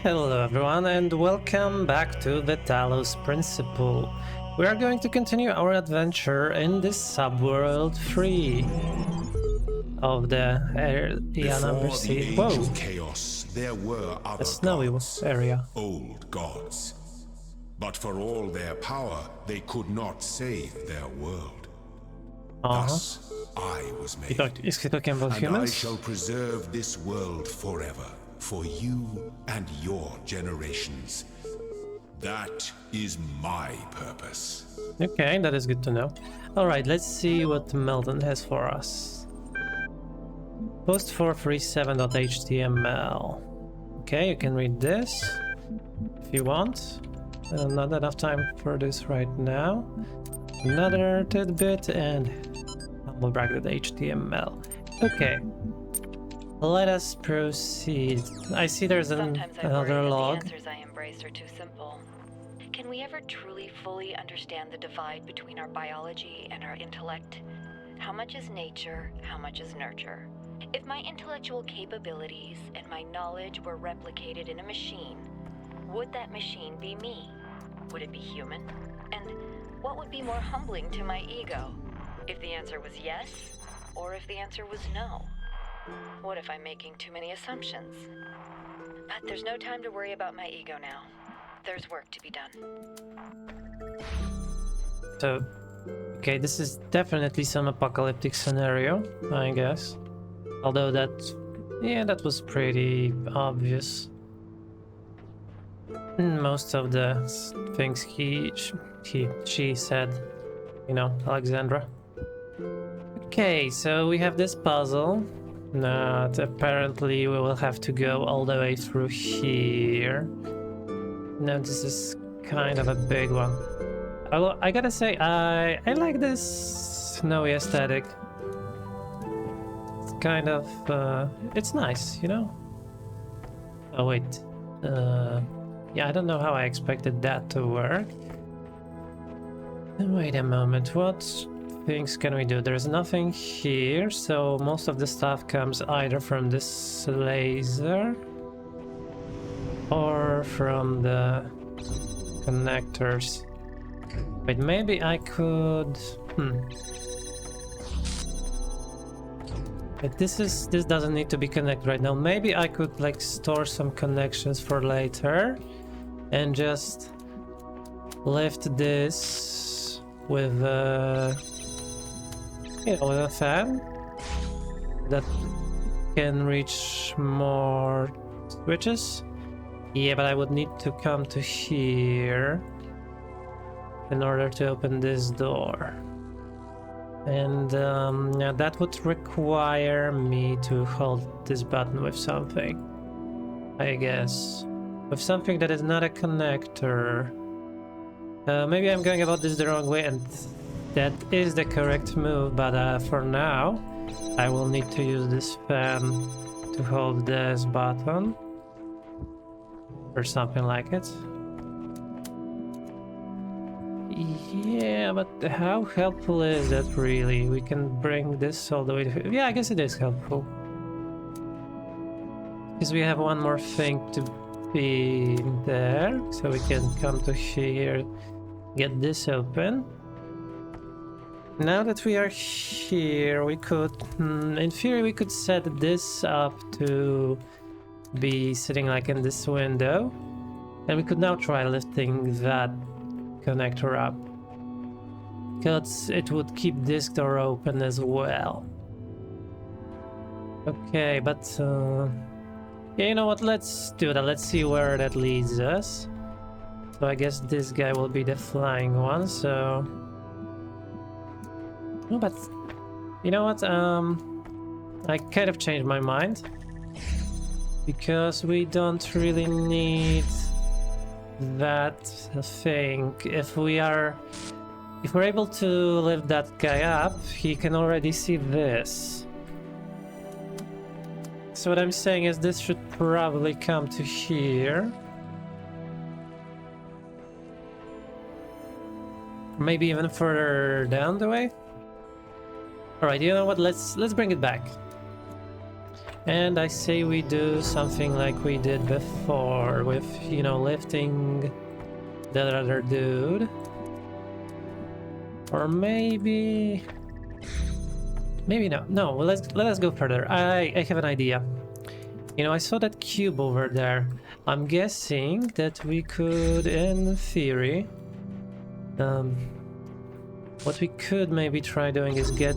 Hello everyone and welcome back to the Talos Principle. We are going to continue our adventure in this subworld 3 of the area number Before C. the age Whoa, of chaos, there were a other snowy gods, area. old gods. But for all their power, they could not save their world. Thus, I was made, Is he talking about and I humans? shall preserve this world forever, for you and your generations. That is my purpose. Okay, that is good to know. Alright, let's see what Meldon has for us. Post437.html. Okay, you can read this if you want. Not enough time for this right now. Another tidbit and humble bracket HTML. Okay, let us proceed. I see there's another log. The answers I embrace are too simple. Can we ever truly fully understand the divide between our biology and our intellect? How much is nature? How much is nurture? If my intellectual capabilities and my knowledge were replicated in a machine, would that machine be me? Would it be human? And what would be more humbling to my ego? If the answer was yes, or if the answer was no? What if I'm making too many assumptions? But there's no time to worry about my ego now. There's work to be done. So, okay, this is definitely some apocalyptic scenario, I guess. Although that was pretty obvious. Most of the things she said, you know, Alexandra. Okay, so we have this puzzle. Apparently we will have to go all the way through here. No, this is kind of a big one. I gotta say, I like this snowy aesthetic. It's kind of, it's nice, you know? Oh wait, yeah, I don't know how I expected that to work. Wait a moment, what things can we do? There's nothing here, so most of the stuff comes either from this laser or from the connectors. Wait, maybe I could... But this doesn't need to be connected right now. Maybe I could like store some connections for later and just lift this with you know, with a fan that can reach more switches. Yeah, but I would need to come to here in order to open this door. And yeah, that would require me to hold this button with something, I guess. With something that is not a connector. Maybe I'm going about this the wrong way and that is the correct move, but for now I will need to use this fan to hold this button. Or something like it. Yeah, but how helpful is that really? We can bring this all the way to... Yeah, I guess it is helpful. Because we have one more thing to be there. So we can come to here, get this open. Now that we are here, we could... in theory, we could set this up to be sitting like in this window. And we could now try lifting that connector up, because it would keep this door open as well. Okay, but yeah, you know what, let's do that. Let's see where that leads us. So I guess this guy will be the flying one, so no, but you know what, I kind of changed my mind, because we don't really need that thing. If we're able to lift that guy up, he can already see this. So what I'm saying is this should probably come to here. Maybe even further down the way. Alright, you know what, let's bring it back. And I say we do something like we did before with, you know, lifting that other dude. Or maybe no. No, let us go further. I have an idea. You know, I saw that cube over there. I'm guessing that we could, in theory, what we could maybe try doing is get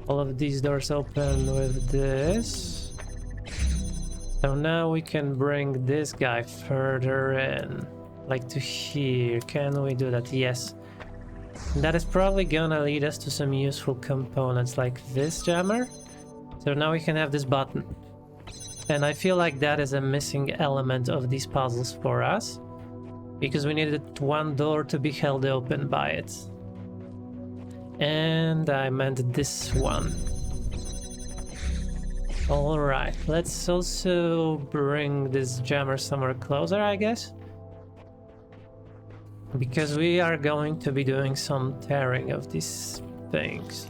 all of these doors open with this. So now we can bring this guy further in, like to here. Can we do that? Yes. That is probably gonna lead us to some useful components like this jammer. So now we can have this button. And I feel like that is a missing element of these puzzles for us, because we needed one door to be held open by it. And I meant this one. Alright, let's also bring this jammer somewhere closer, I guess. Because we are going to be doing some tearing of these things.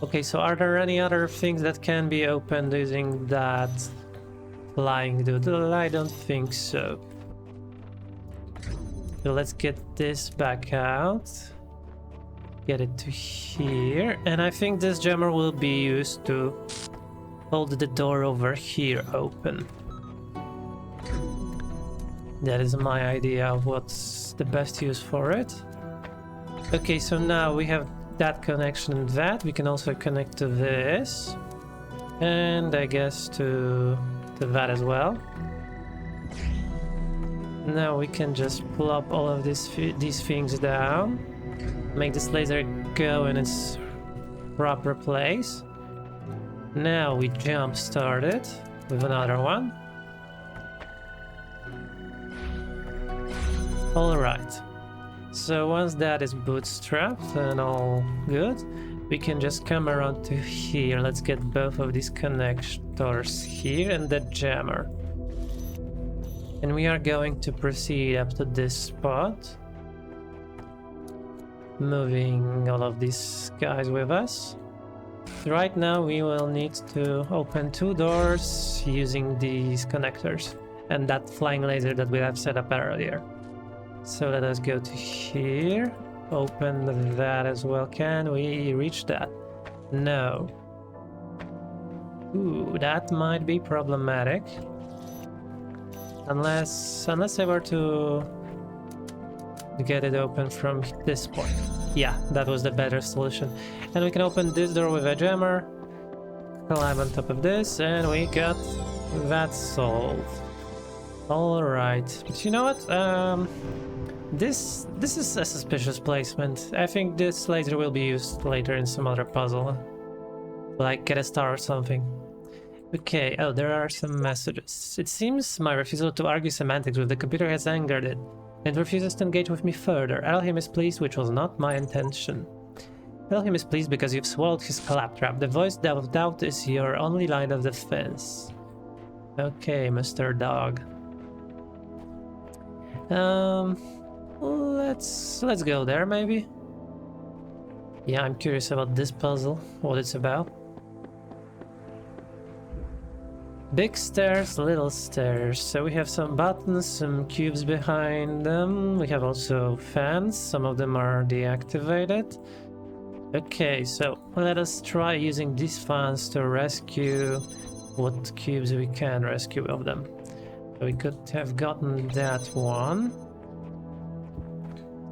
Okay, so are there any other things that can be opened using that flying dude? I don't think so. So let's get this back out. Get it to here. And I think this jammer will be used to hold the door over here open. That is my idea of what's the best use for it. Okay, so now we have that connection and that. We can also connect to this. And I guess to that as well. Now we can just plop all of these things down. Make this laser go in its proper place. Now we jump start it with another one. Alright, so once that is bootstrapped and all good, we can just come around to here. Let's get both of these connectors here and the jammer. And we are going to proceed up to this spot, moving all of these guys with us. Right now we will need to open 2 doors using these connectors and that flying laser that we have set up earlier. So let us go to here, open that as well. Can we reach that? No. Ooh, that might be problematic. Unless I were to get it open from this point. Yeah, that was the better solution. And we can open this door with a jammer, climb on top of this, and we got that solved. Alright, but you know what? This is a suspicious placement. I think this laser will be used later in some other puzzle. Like get a star or something. Okay, oh, there are some messages. It seems my refusal to argue semantics with the computer has angered it, and refuses to engage with me further. Elohim is pleased, which was not my intention. Elohim is pleased because you've swallowed his claptrap. The voice of doubt is your only line of defense. Okay, Mr. Dog. Let's go there, maybe? Yeah, I'm curious about this puzzle, what it's about. Big stairs, little stairs. So we have some buttons, some cubes behind them. We have also fans, some of them are deactivated. Okay, so let us try using these fans to rescue what cubes we can rescue of them. So we could have gotten that one.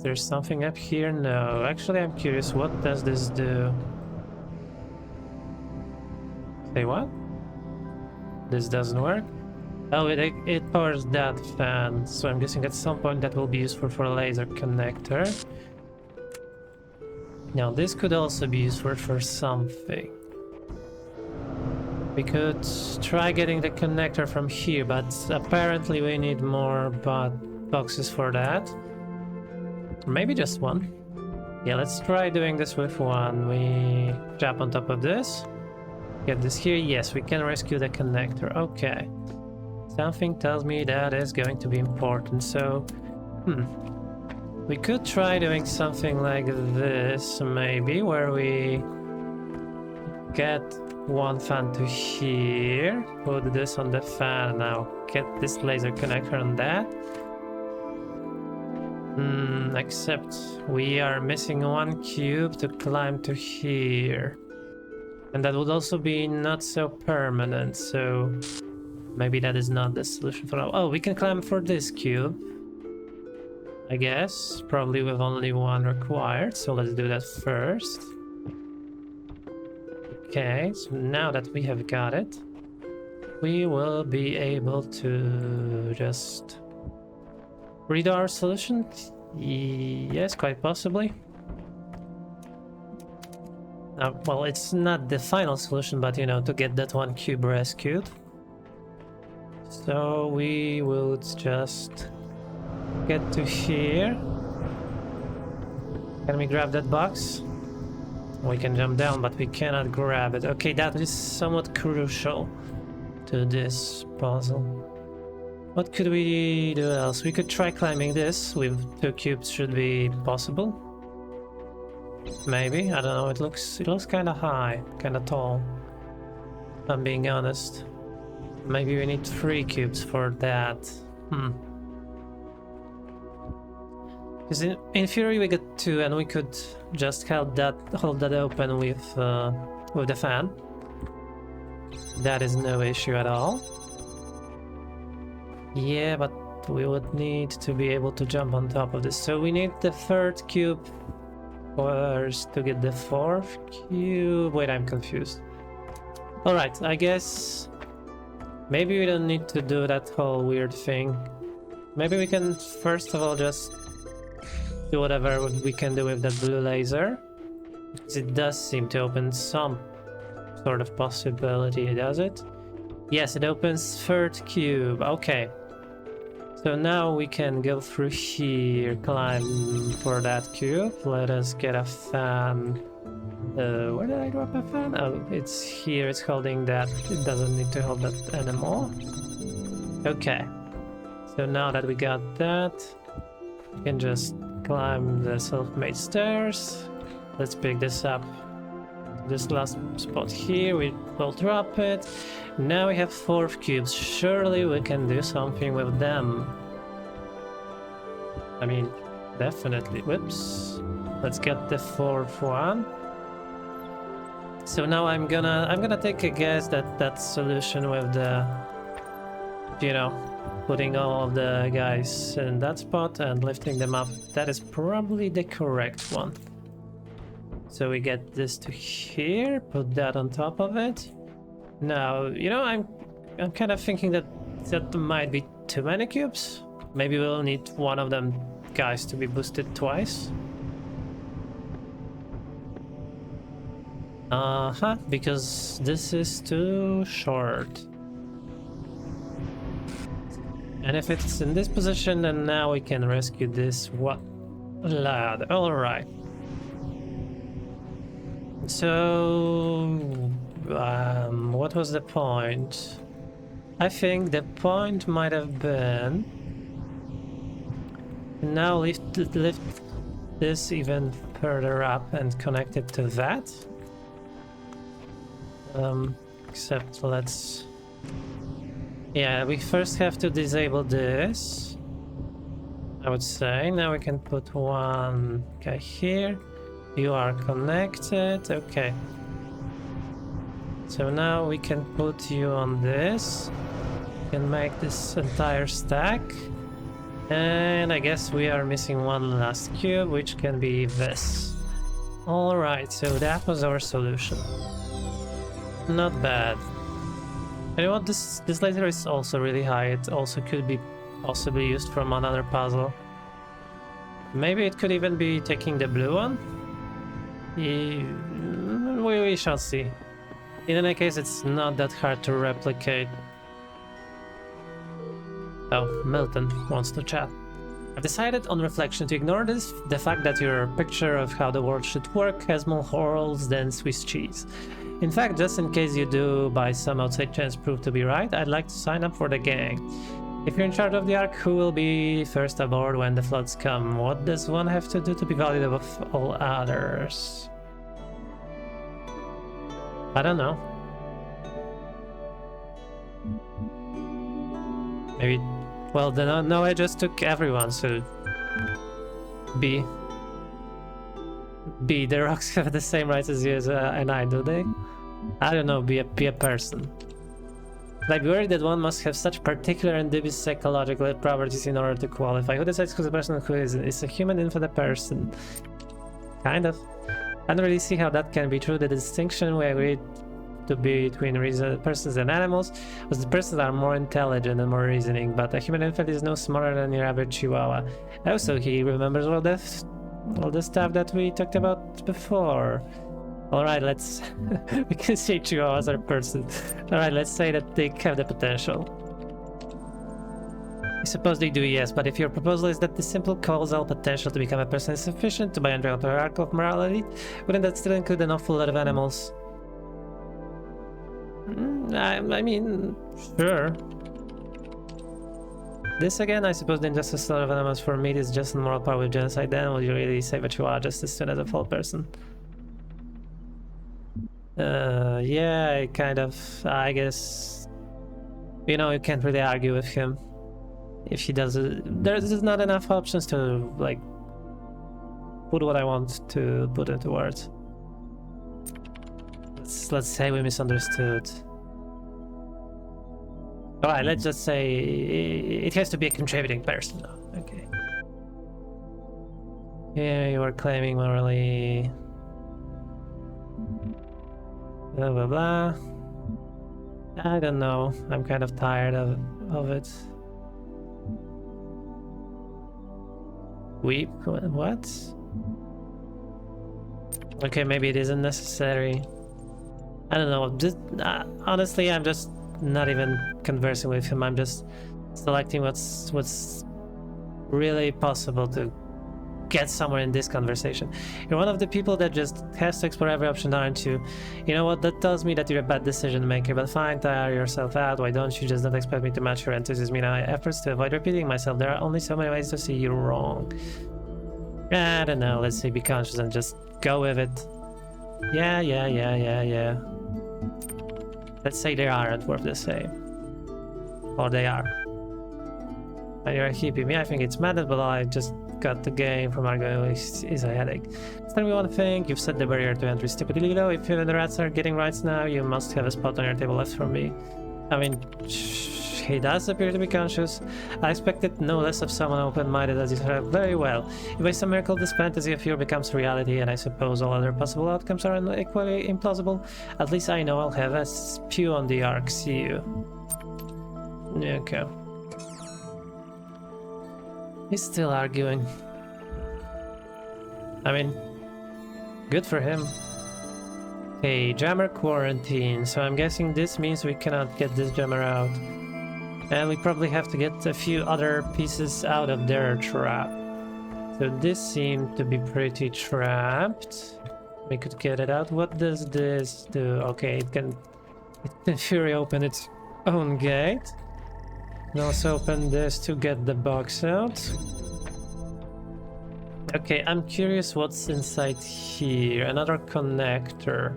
There's something up here? No. Actually, I'm curious, what does this do? Say what? This doesn't work? Oh, it powers that fan, so I'm guessing at some point that will be useful for a laser connector. Now, this could also be useful for something. We could try getting the connector from here, but apparently we need more boxes for that. Maybe just one. Yeah, let's try doing this with one. We jump on top of this. Get this here. Yes, we can rescue the connector. Okay. Something tells me that is going to be important. So, we could try doing something like this, maybe, where we get one fan to here, put this on the fan, now get this laser connector on that. Except we are missing one cube to climb to here. And that would also be not so permanent, so maybe that is not the solution for now. Oh, we can climb for this cube, I guess, probably with only one required, so let's do that first. Okay, so now that we have got it, we will be able to just read our solution. Yes, quite possibly. Well, it's not the final solution, but you know, to get that one cube rescued. So we would just get to here. Can we grab that box? We can jump down, but we cannot grab it. Okay, that is somewhat crucial to this puzzle. What could we do else? We could try climbing this. With 2 cubes should be possible. Maybe, I don't know, it looks kind of high, kind of tall, if I'm being honest. Maybe we need 3 cubes for that. Because in theory we get 2 and we could just hold that open with the fan. That is no issue at all. Yeah, but we would need to be able to jump on top of this. So we need the 3rd cube first to get the 4th cube. Wait, I'm confused. Alright, I guess maybe we don't need to do that whole weird thing. Maybe we can first of all just do whatever we can do with that blue laser. Because it does seem to open some sort of possibility, does it? Yes, it opens 3rd cube. Okay. So now we can go through here, climb for that cube. Let us get a fan. Where did I drop a fan? Oh, it's here, it's holding that. It doesn't need to hold that anymore. Okay. So now that we got that, we can just climb the self-made stairs. Let's pick this up. This last spot here, we will drop it. Now we have 4 cubes. Surely we can do something with them. I mean, definitely. Whoops. Let's get the 4th one. So now I'm gonna take a guess that that solution with the, you know, putting all of the guys in that spot and lifting them up, that is probably the correct one. So we get this to here, put that on top of it. Now, you know, I'm kind of thinking that might be too many cubes. Maybe we'll need one of them guys to be boosted twice. Because this is too short. And if it's in this position, then now we can rescue this lad. Alright. So, what was the point? I think the point might have been now lift this even further up and connect it to that. Except let's... Yeah, we first have to disable this, I would say. Now we can put one guy here. You are connected, okay. So now we can put you on this. We can make this entire stack. And I guess we are missing one last cube, which can be this. Alright, so that was our solution. Not bad. You know what, this laser is also really high. It also could be possibly used from another puzzle. Maybe it could even be taking the blue one? We shall see. In any case, it's not that hard to replicate. Oh, Milton wants to chat. I've decided on reflection to ignore the fact that your picture of how the world should work has more holes than Swiss cheese. In fact, just in case you do by some outside chance prove to be right, I'd like to sign up for the gang. If you're in charge of the Ark, who will be first aboard when the floods come? What does one have to do to be valued above all others? I don't know. Maybe... Well, then no, I just took everyone, so... B. The rocks have the same rights as you and I, do they? I don't know, be a person. I'd be worried that one must have such particular and dubious psychological properties in order to qualify. Who decides who's a person who isn't? Is a human infant a person? Kind of. I don't really see how that can be true. The distinction we agreed to be between persons and animals was that persons are more intelligent and more reasoning, but a human infant is no smaller than your average chihuahua. Also, he remembers all the stuff that we talked about before. Alright, let's... we can say chihuahuas are persons. Alright, let's say that they have the potential. I suppose they do, yes, but if your proposal is that the simple causal potential to become a person is sufficient to buy into the hierarchy of morality, wouldn't that still include an awful lot of animals? I mean, sure. This again, I suppose the injustice of a lot of animals for meat is just moral power with genocide. Then will you really save a chihuahua just as soon as a full person? Yeah, kind of, I guess, you know, you can't really argue with him. If he does it, there's not enough options to, like, put what I want to put into words. Let's say we misunderstood. Alright, let's just say it has to be a contributing person, though. Okay. Yeah, you are claiming morally... Blah blah blah. I don't know. I'm kind of tired of it. Weep? What? Okay, maybe it isn't necessary. I don't know. Just honestly, I'm just not even conversing with him. I'm just selecting what's really possible to get somewhere in this conversation. You're one of the people that just has to explore every option, aren't you? You know what, that tells me that you're a bad decision maker, but fine, tire yourself out. Why don't you just not expect me to match your enthusiasm in my efforts to avoid repeating myself? There are only so many ways to see you wrong. I don't know, let's say be conscious and just go with it. Yeah. Let's say they aren't worth the same. Or they are. And you're a hippie. Me, I think it's madness, but I just got the game from arguing is a headache. Tell me one thing, you've set the barrier to entry stupidly low. If the rats are getting rights now, you must have a spot on your table left for me. I mean, he does appear to be conscious. I expected no less of someone open-minded as you have. Very well. If by some miracle this fantasy of yours becomes reality, and I suppose all other possible outcomes are equally implausible, at least I know I'll have a spew on the arc. See you. Okay. He's still arguing. I mean, good for him. Okay, jammer quarantine. So I'm guessing this means we cannot get this jammer out. And we probably have to get a few other pieces out of their trap. So this seemed to be pretty trapped. We could get it out. What does this do? Okay, it can in theory open its own gate. And also open this to get the box out. Okay, I'm curious what's inside here. Another connector.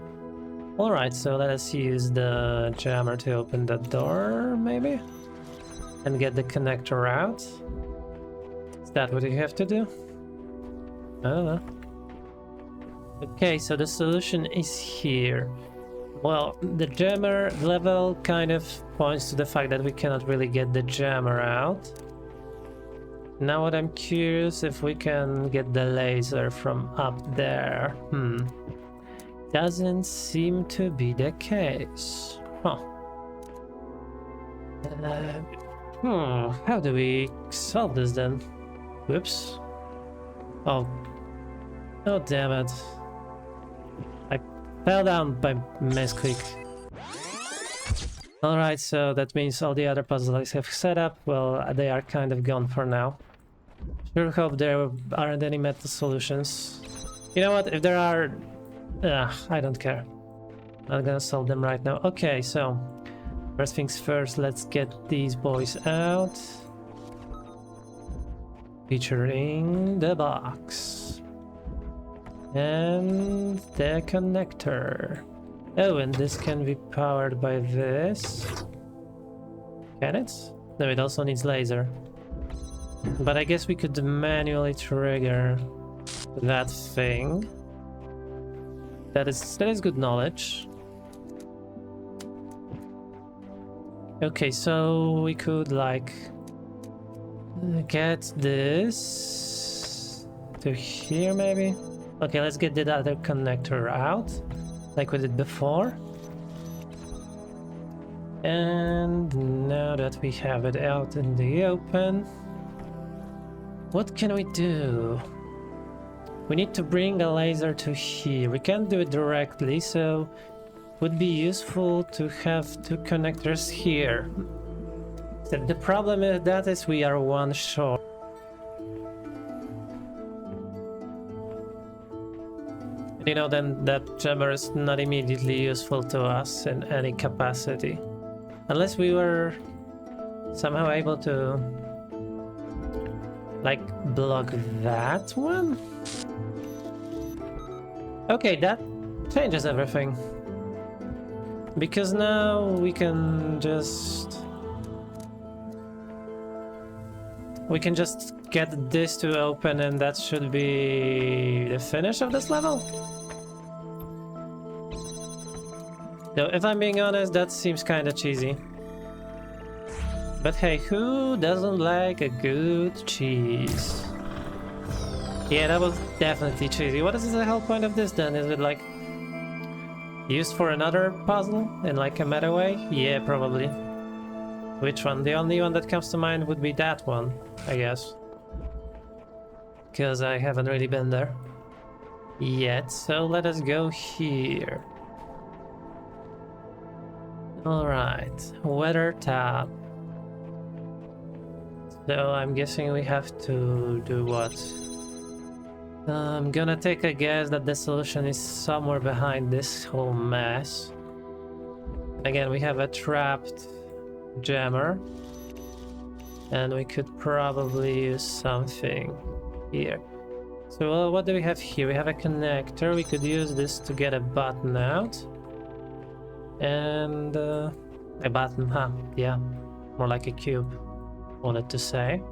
Alright, so let us use the jammer to open the door, maybe? And get the connector out. Is that what you have to do? I don't know. Okay, so the solution is here. Well, the jammer level kind of points to the fact that we cannot really get the jammer out. Now what I'm curious if we can get the laser from up there. Doesn't seem to be the case. Huh. How do we solve this then? Whoops. Oh damn it. I fell down by misclick. Alright, so that means all the other puzzles I have set up, well, they are kind of gone for now. Sure hope there aren't any meta solutions. You know what, if there are... I don't care. I'm gonna solve them right now. Okay, so... First things first, let's get these boys out. Featuring the box. And the connector. Oh, and this can be powered by this. Can it? No, it also needs laser. But I guess we could manually trigger that thing. That is good knowledge. Okay, so we could like get this to here maybe. Okay, let's get the other connector out, like we did before. And now that we have it out in the open, what can we do? We need to bring a laser to here. We can't do it directly, so it would be useful to have two connectors here. The problem is that we are one short. You know, then that jammer is not immediately useful to us in any capacity. Unless we were somehow able to, like, block that one? Okay, that changes everything. Because now we can just... we can just get this to open and that should be the finish of this level? Though, if I'm being honest, that seems kinda cheesy. But hey, who doesn't like a good cheese? Yeah, that was definitely cheesy. What is the whole point of this then? Is it like used for another puzzle in like a meta way? Yeah, probably. Which one? The only one that comes to mind would be that one, I guess. Because I haven't really been there yet, so let us go here. Alright, weather tab. So I'm guessing we have to do what? I'm gonna take a guess that the solution is somewhere behind this whole mess. Again, we have a trapped jammer. And we could probably use something here. So what do we have here? We have a connector. We could use this to get a button out. And a button, huh? Yeah, more like a cube, wanted to say.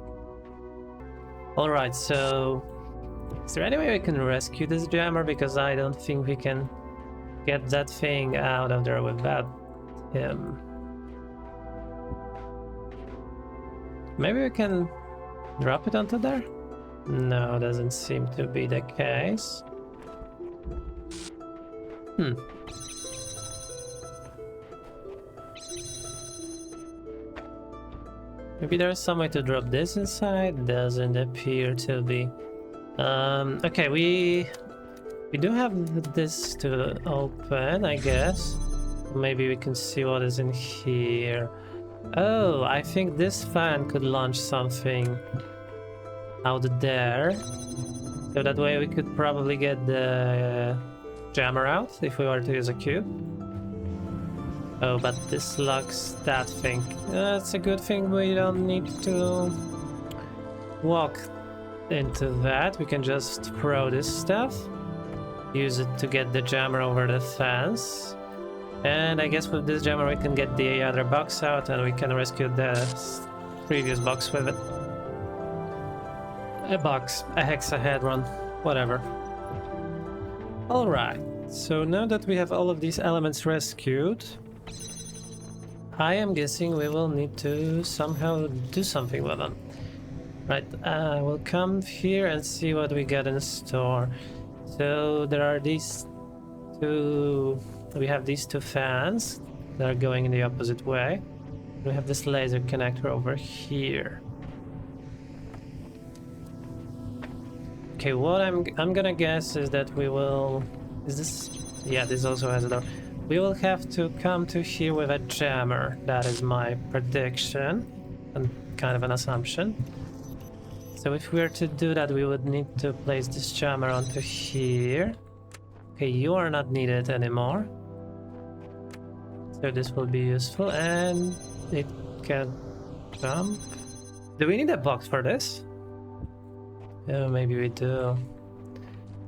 Alright, so is there any way we can rescue this jammer? Because I don't think we can get that thing out of there without him. Maybe we can drop it onto there? No, doesn't seem to be the case. Maybe there's some way to drop this inside. Doesn't appear to be. Okay, we do have this to open, I guess. Maybe we can see what is in here. Oh, I think this fan could launch something out there. So that way we could probably get the jammer out if we were to use a cube. Oh, but this locks that thing. That's a good thing we don't need to walk into that. We can just throw this stuff, use it to get the jammer over the fence. And I guess with this jammer we can get the other box out and we can rescue the previous box with it. A box, a hexahedron, whatever. Alright, so now that we have all of these elements rescued, I am guessing we will need to somehow do something with them. Right, we'll come here and see what we get in store. So there are these two... we have these two fans that are going in the opposite way. We have this laser connector over here. Okay, what I'm gonna guess is that we will... is this... yeah, this also has a door. We will have to come to here with a jammer. That is my prediction and kind of an assumption. So if we were to do that, we would need to place this jammer onto here. Okay, you are not needed anymore. So this will be useful, and it can jump. Do we need a box for this? Oh, maybe we do.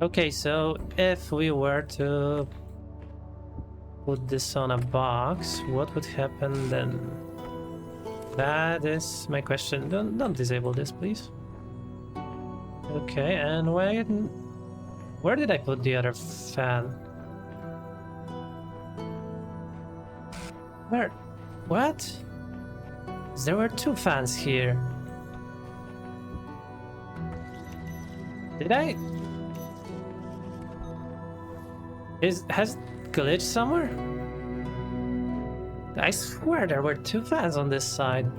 Okay, so if we were to put this on a box, what would happen then? That is my question. Don't disable this, please. Okay, and where did I put the other fan? Where? What? There were 2 fans here. Did I? Has it glitched somewhere? I swear there were 2 fans on this side.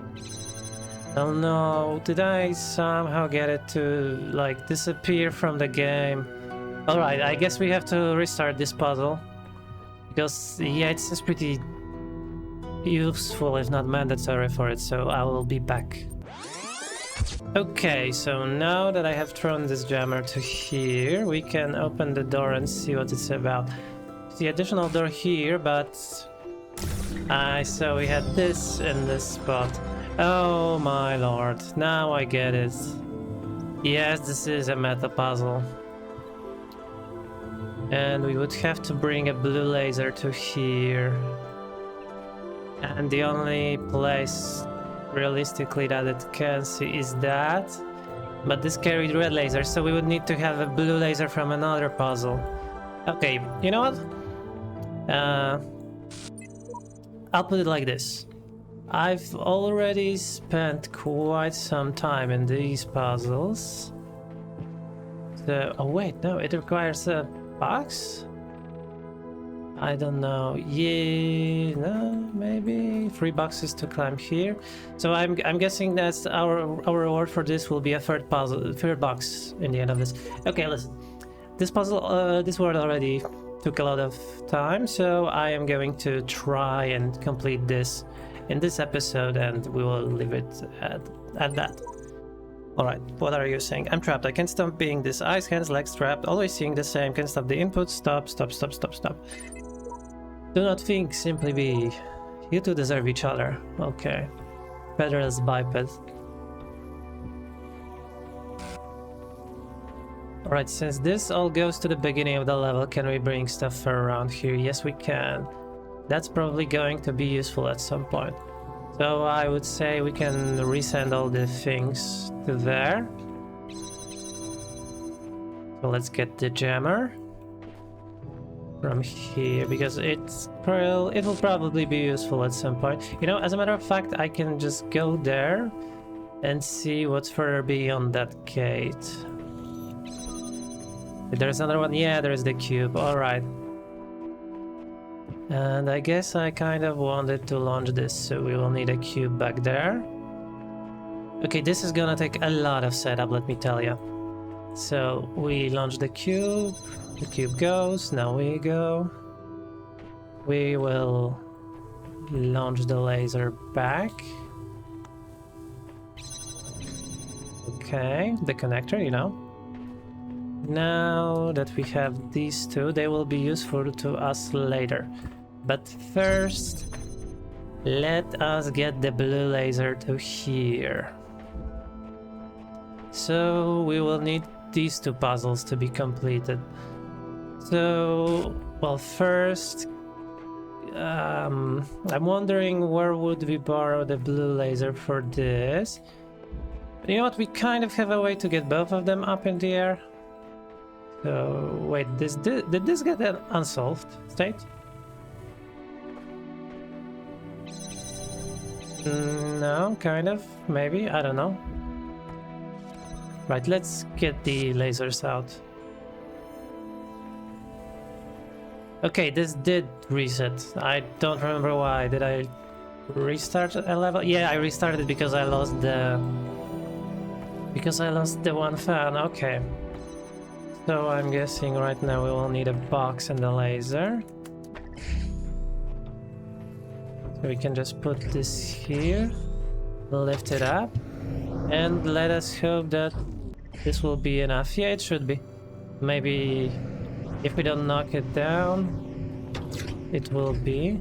Oh no, did I somehow get it to, like, disappear from the game? Alright, I guess we have to restart this puzzle. Because, yeah, it's just pretty useful, if not mandatory for it, so I will be back. Okay, so now that I have thrown this jammer to here, we can open the door and see what it's about. The additional door here, but I saw we had this in this spot. Oh my lord, now I get it. Yes, this is a meta puzzle. And we would have to bring a blue laser to here. And the only place realistically that it can see is that. But this carried red laser, so we would need to have a blue laser from another puzzle. Okay, you know what? I'll put it like this. I've already spent quite some time in these puzzles. So, oh wait, no, it requires a box? I don't know. Yeah, no, maybe 3 boxes to climb here. So I'm guessing that's our reward for this will be a third box in the end of this. Okay, listen. This puzzle, this world already took a lot of time, so I am going to try and complete this in this episode, and we will leave it at that. Alright, what are you saying? I'm trapped. I can't stop being this. Eyes, hands, legs trapped. Always seeing the same. Can't stop the input. Stop. Do not think, simply be. You two deserve each other. Okay. Featherless biped. Alright, since this all goes to the beginning of the level, can we bring stuff around here? Yes, we can. That's probably going to be useful at some point. So I would say we can resend all the things to there. So let's get the jammer from here, because it will probably be useful at some point. You know, as a matter of fact, I can just go there and see what's further beyond that gate. There's another one. Yeah, there's the cube. Alright. And I guess I kind of wanted to launch this, so we will need a cube back there. Okay, this is gonna take a lot of setup, let me tell you. So we launch the cube goes, now we go. We will launch the laser back. Okay, the connector, you know. Now that we have these two, they will be useful to us later. But first, let us get the blue laser to here. So we will need these 2 puzzles to be completed. So, well, first, I'm wondering where would we borrow the blue laser for this. You know what, we kind of have a way to get both of them up in the air. So, wait, did this get an unsolved state? No, kind of, maybe, I don't know. Right, let's get the lasers out. Okay, this did reset. I don't remember why. Did I restart a level? Yeah, I restarted because I lost the... one fan, okay. So I'm guessing right now we will need a box and a laser. So we can just put this here, lift it up, and let us hope that this will be enough. Yeah, it should be. Maybe if we don't knock it down, it will be.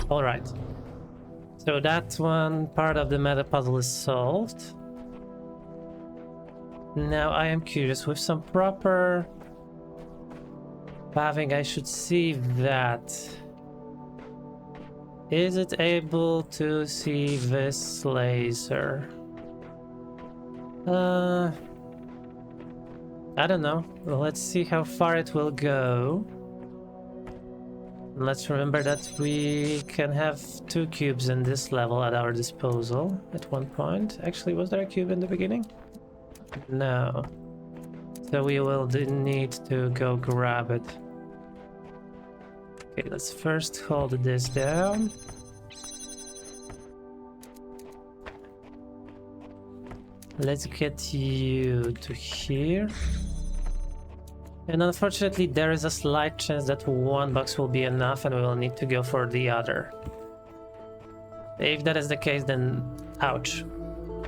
Alright. So that one part of the meta puzzle is solved. Now I am curious, with some proper I think I should see that. Is it able to see this laser? I don't know. Well, let's see how far it will go. Let's remember that we can have 2 cubes in this level at our disposal at one point. Actually, was there a cube in the beginning? No. So we will need to go grab it. Okay, let's first hold this down. Let's get you to here. And unfortunately, there is a slight chance that 1 box will be enough and we will need to go for the other. If that is the case, then ouch.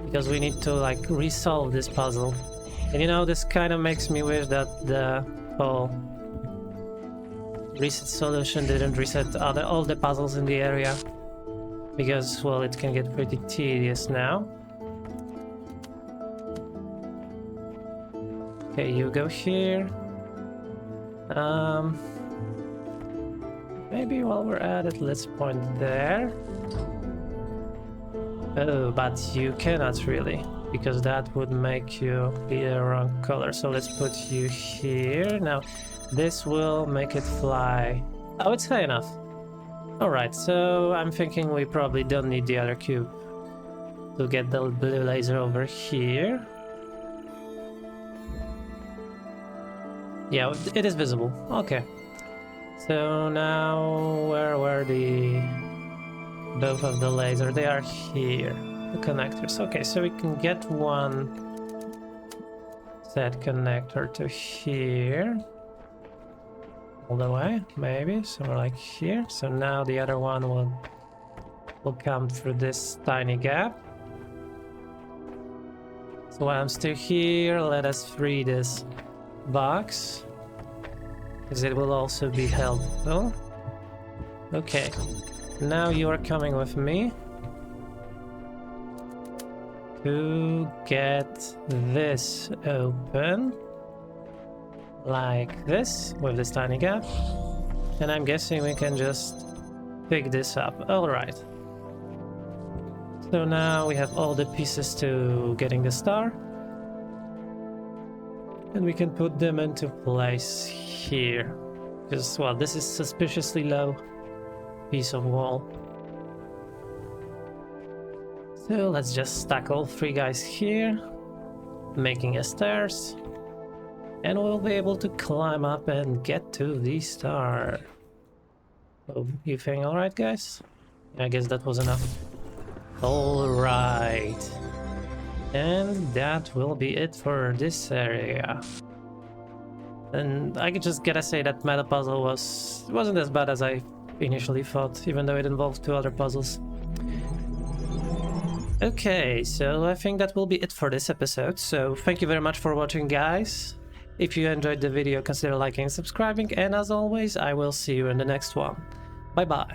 Because we need to like resolve this puzzle. And you know, this kind of makes me wish that the whole reset solution didn't reset all the puzzles in the area. Because, well, it can get pretty tedious now. Okay, you go here. Maybe while we're at it, let's point there. Oh, but you cannot really, because that would make you be the wrong color. So let's put you here. Now, this will make it fly. Oh, it's high enough. Alright, so I'm thinking we probably don't need the other cube to get the blue laser over here. Yeah, it is visible. Okay. So now, where were both of the lasers? They are here. The connectors. Okay, so we can get one set connector to here. All the way, maybe somewhere like here. So now the other one will come through this tiny gap. So while I'm still here, let us free this box, because it will also be helpful. Okay, now you are coming with me to get this open like this with this tiny gap, and I'm guessing we can just pick this up. All right, so now we have all the pieces to getting the star. And we can put them into place here. Because, well, this is suspiciously low piece of wall. So let's just stack all 3 guys here, making a stairs. And we'll be able to climb up and get to the star. Oh, you feeling alright, guys? I guess that was enough. Alright. And that will be it for this area. And I just gotta say that meta puzzle wasn't as bad as I initially thought, even though it involved 2 other puzzles. Okay, so I think that will be it for this episode. So thank you very much for watching, guys. If you enjoyed the video, consider liking and subscribing, and as always, I will see you in the next one. Bye bye.